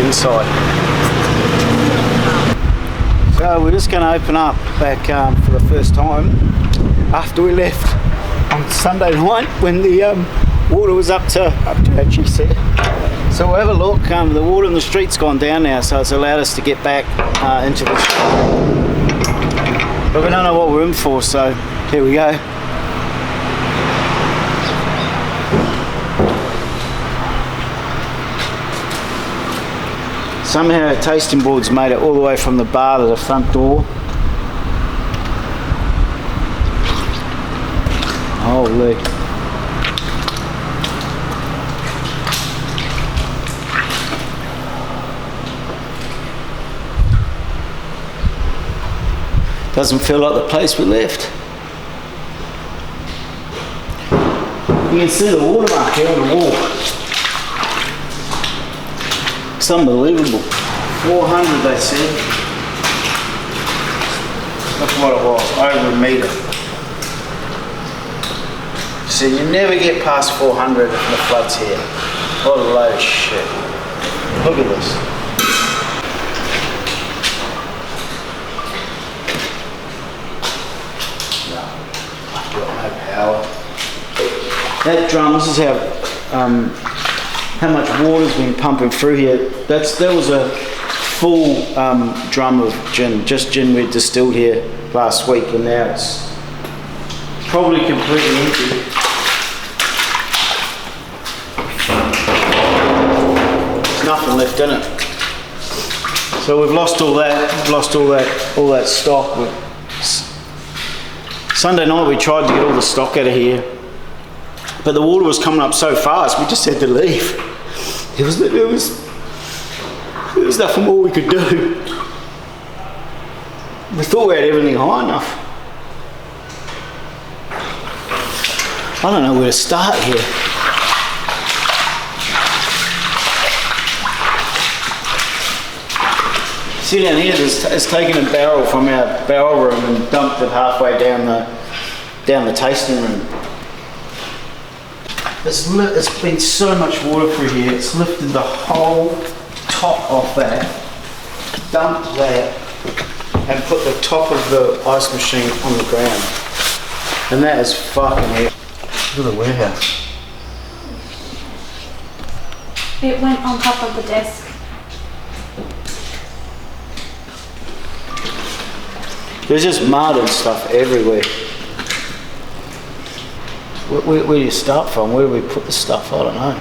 inside. So we're just going to open up back for the first time after we left on Sunday night when the water was up to our chest there. So we'll have a look. The water in the street's gone down now, so it's allowed us to get back into the street. But we don't know what we're in for, so here we go. Somehow a tasting board's made it all the way from the bar to the front door. Holy. Doesn't feel like the place we left. You can see the watermark here on the wall. It's unbelievable. 400 they said. Look what it was, over a metre. So you never get past 400 if the flood's here. What a load of shit. Look at this. No, I've got no power. That drum, this is how much water's been pumping through here. That was a full drum of gin, just gin we distilled here last week, and now it's probably completely empty. There's nothing left in it. So we've lost all that stock. Sunday night we tried to get all the stock out of here, but the water was coming up so fast we just had to leave. There was nothing more we could do. We thought we had everything high enough. I don't know where to start here. See down here, it's taken a barrel from our barrel room and dumped it halfway down the tasting room. It's been so much water through here, it's lifted the whole top off that, dumped that, and put the top of the ice machine on the ground. And that is fucking heavy. Look at the warehouse. It went on top of the desk. There's just mud and stuff everywhere. Where do you start from? Where do we put the stuff? I don't know.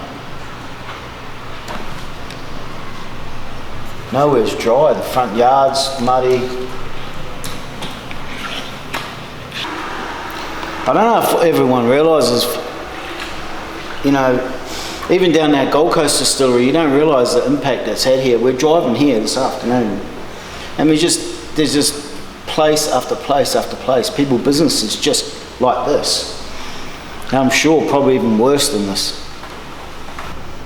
Nowhere's dry. The front yard's muddy. I don't know if everyone realises, you know, even down that Gold Coast distillery, you don't realise the impact that's had here. We're driving here this afternoon, and there's just place after place after place. People, businesses just like this. And I'm sure probably even worse than this.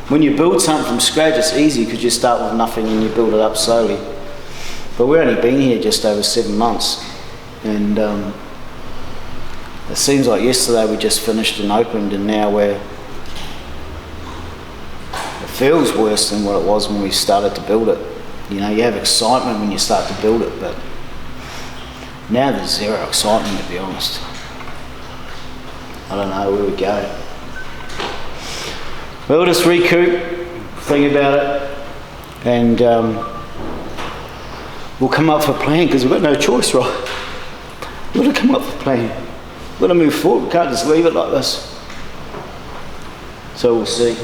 When you build something from scratch, it's easy because you start with nothing and you build it up slowly. But we've only been here just over 7 months, and it seems like yesterday we just finished and opened, and now it feels worse than what it was when we started to build it. You know, you have excitement when you start to build it, but now there's zero excitement, to be honest. I don't know where we go. We'll just recoup, think about it, and we'll come up with a plan, because we've got no choice, right? We've got to come up with a plan. We've got to move forward. We can't just leave it like this. So we'll see.